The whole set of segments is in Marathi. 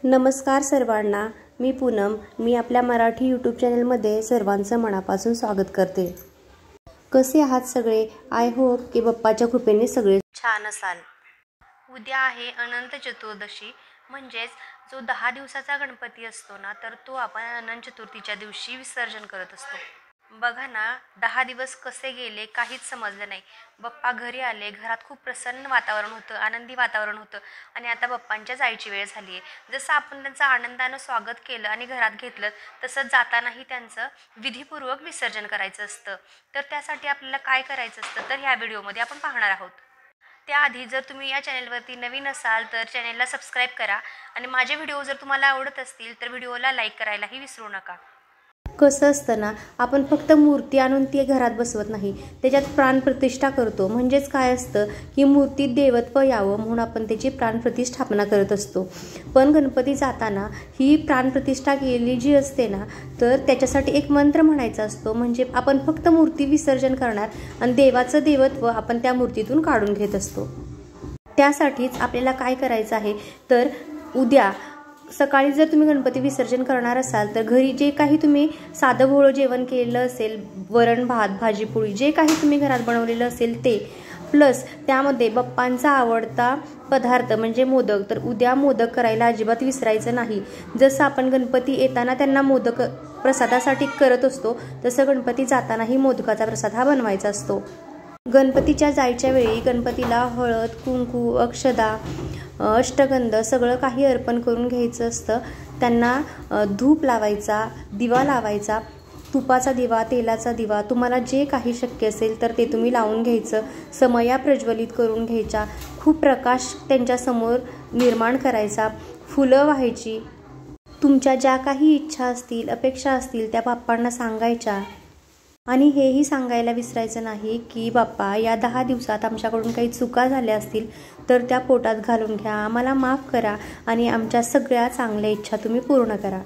नमस्कार सर्वांना, मी पूनम. मी आपल्या मराठी यूट्यूब चॅनलमध्ये सर्वांचं मनापासून स्वागत करते. कसे आहात सगळे? आय होप की बाप्पाच्या कृपेने सगळे छान असाल. उद्या आहे अनंत चतुर्दशी, म्हणजेच जो 10 दिवसाचा गणपती असतो ना, तर तो आपण अनंत चतुर्थीच्या दिवशी विसर्जन करत असतो. बघा ना, 10 दिवस कसे गेले काहीच समजलं नाही. बाप्पा घरी आले, घरात खूप प्रसन्न वातावरण होतं, आनंदी वातावरण होतं आणि आता बाप्पांच्या जायची वेळ झाली आहे. जसं आपण त्यांचं आनंदानं स्वागत केलं आणि घरात घेतलं, तसंच जातानाही त्यांचं विधीपूर्वक विसर्जन करायचं असतं. तर त्यासाठी आपल्याला काय करायचं असतं, तर ह्या व्हिडिओमध्ये आपण पाहणार आहोत. त्याआधी जर तुम्ही या चॅनलवरती नवीन असाल तर चॅनलला सबस्क्राईब करा आणि माझे व्हिडिओ जर तुम्हाला आवडत असतील तर व्हिडिओला लाईक करायलाही विसरू नका. कसं असतं ना, आपण फक्त मूर्ती आणून ती घरात बसवत नाही, त्याच्यात प्राणप्रतिष्ठा करतो. म्हणजेच काय असतं की मूर्तीत देवत्व यावं म्हणून आपण त्याची प्राणप्रतिष्ठापना करत असतो. पण गणपती जाताना ही प्राणप्रतिष्ठा केलेली जी असते ना, तर त्याच्यासाठी एक मंत्र म्हणायचा असतो. म्हणजे आपण फक्त मूर्ती विसर्जन करणार आणि देवाचं देवत्व आपण त्या मूर्तीतून काढून घेत असतो. त्यासाठीच आपल्याला काय करायचं आहे, तर उद्या सकाळी जर तुम्ही गणपती विसर्जन करणार असाल तर घरी जे काही तुम्ही साधं भोळं जेवण केलेलं असेल, वरण भात भाजी पोळी जे काही तुम्ही घरात बनवलेलं असेल ते, प्लस त्यामध्ये बाप्पांचा आवडता पदार्थ म्हणजे मोदक, तर उद्या मोदक करायला अजिबात विसरायचं नाही. जसं आपण गणपती येताना त्यांना मोदक प्रसादासाठी करत असतो, तसं गणपती जातानाही मोदकाचा प्रसाद हा बनवायचा असतो. गणपतीच्या जायच्या वेळी गणपतीला हळद, कुंकू, अक्षदा, अष्टगंध सगळं काही अर्पण करून घ्यायचं असतं. त्यांना धूप लावायचा, दिवा लावायचा, तुपाचा दिवा, तेलाचा दिवा, तुम्हाला जे काही शक्य असेल तर ते तुम्ही लावून घ्यायचं. समया प्रज्वलित करून घ्यायच्या, खूप प्रकाश त्यांच्यासमोर निर्माण करायचा, फुलं वाहायची. तुमच्या ज्या काही इच्छा असतील, अपेक्षा असतील त्या बाप्पांना सांगायच्या. आणि हेही सांगायला विसरायचं नाही की बाप्पा, या 10 दिवसात आमच्याकडून काही चुका झाल्या असतील तर त्या पोटात घालून घ्या, आम्हाला माफ करा आणि आमच्या सगळ्या चांगल्या इच्छा तुम्ही पूर्ण करा.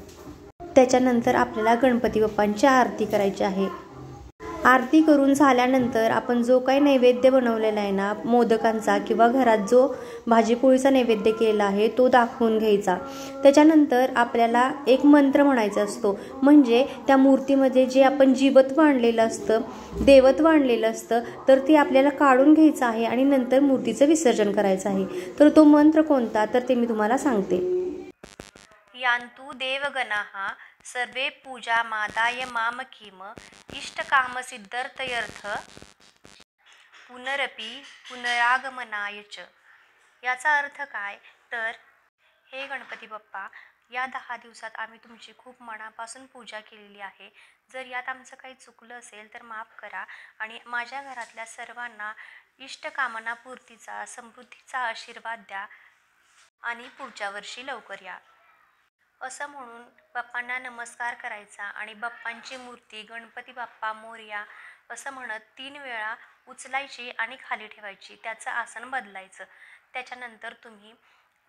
त्याच्यानंतर आपल्याला गणपती बाप्पांची आरती करायची आहे. आरती करून झाल्यानंतर आपण जो काही नैवेद्य बनवलेला आहे ना, मोदकांचा किंवा घरात जो भाजीपोळीचा नैवेद्य केलेला आहे तो दाखवून घ्यायचा. त्याच्यानंतर आपल्याला एक मंत्र म्हणायचा असतो. म्हणजे त्या मूर्तीमध्ये जे आपण जीवत्व आणलेलं असतं, देवत्व आणलेलं असतं, तर ते आपल्याला काढून घ्यायचं आहे आणि नंतर मूर्तीचं विसर्जन करायचं आहे. तर तो मंत्र कोणता, तर ते मी तुम्हाला सांगते. यान्तु देवगणाः सर्वे पूजामादाय मामकीम इष्टकामसिद्धर्थयर्थ पुनरपि पुनरागमनाय च. याचा अर्थ काय, तर हे गणपती बाप्पा, या 10 दिवसात आम्ही तुमची खूप मनापासून पूजा केलेली आहे. जर यात आमचं काही चुकलं असेल तर माफ करा आणि माझ्या घरातल्या सर्वांना इष्टकामना पूर्तीचा, समृद्धीचा आशीर्वाद द्या आणि पुढच्या वर्षी लवकर या, असं म्हणून बाप्पांना नमस्कार करायचा आणि बाप्पांची मूर्ती गणपती बाप्पा मोरया असं म्हणत 3 वेळा उचलायची आणि खाली ठेवायची, त्याचं आसन बदलायचं. त्याच्यानंतर तुम्ही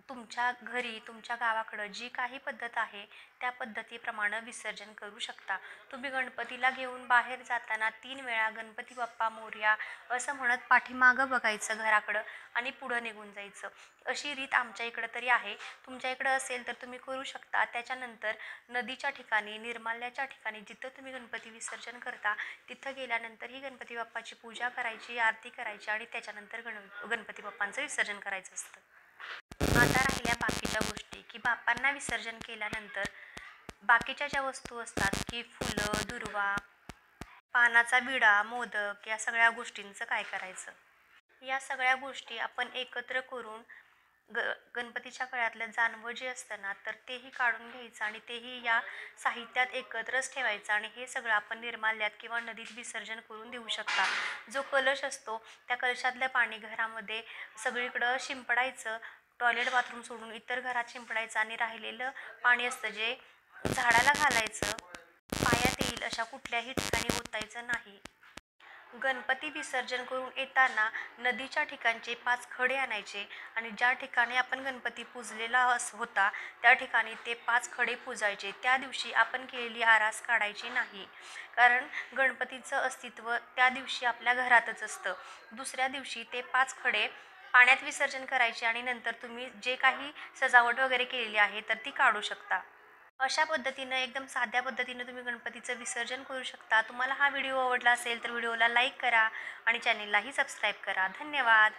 तुमच्या घरी, तुमच्या गावाकडं जी काही पद्धत आहे त्या पद्धतीप्रमाणे विसर्जन करू शकता. तुम्ही गणपतीला घेऊन बाहेर जाताना 3 वेळा गणपती बाप्पा मोरया असं म्हणत पाठीमागं बघायचं घराकडं आणि पुढं निघून जायचं. अशी रीत आमच्या इकडं तरी आहे. तुमच्या इकडं असेल तर तुम्ही करू शकता. त्याच्यानंतर नदीच्या ठिकाणी, निर्माल्याच्या ठिकाणी जिथं तुम्ही गणपती विसर्जन करता तिथं गेल्यानंतर ही गणपती बाप्पाची पूजा करायची, आरती करायची आणि त्याच्यानंतर गणपती बाप्पांचं विसर्जन करायचं असतं. आता राहिल्या बाकीच्या गोष्टी, की बाप्पांना विसर्जन केल्यानंतर बाकीच्या ज्या वस्तू असतात की फुलं, दुर्वा, पानाचा विडा, मोदक, या सगळ्या गोष्टींचं काय करायचं. या सगळ्या गोष्टी आपण एकत्र करून गणपतीच्या गळ्यातलं जानवं जे असतं ना, तर तेही काढून घ्यायचं आणि तेही या साहित्यात एकत्रच ठेवायचं आणि हे सगळं आपण निर्माल्यात किंवा नदीत विसर्जन करून देऊ शकता. जो कलश असतो त्या कलशातलं पाणी घरामध्ये सगळीकडं शिंपडायचं, टॉयलेट बाथरूम सोडून इतर घरात शिंपडायचं आणि राहिलेलं पाणी असतं जे झाडाला घालायचं. पायात येईल अशा कुठल्याही ठिकाणी ओतायचं नाही. गणपती विसर्जन करून येताना नदीच्या ठिकाणचे 5 खडे आणायचे आणि ज्या ठिकाणी आपण गणपती पूजलेला होता त्या ठिकाणी ते 5 खडे पूजायचे. त्या दिवशी आपण केलेली आरास काढायची नाही, कारण गणपतीचं अस्तित्व त्या दिवशी आपल्या घरातच असतं. दुसऱ्या दिवशी ते 5 खडे पाण्यात विसर्जन करायचे आणि नंतर तुम्ही जे काही सजावट वगैरे केलेली आहे तर ती काढू शकता. अशा पद्धतीनं एकदम साध्या पद्धतीनं तुम्ही गणपतीचं विसर्जन करू शकता. तुम्हाला हा व्हिडिओ आवडला असेल तर व्हिडिओला लाईक करा आणि चॅनेललाही सबस्क्राईब करा. धन्यवाद.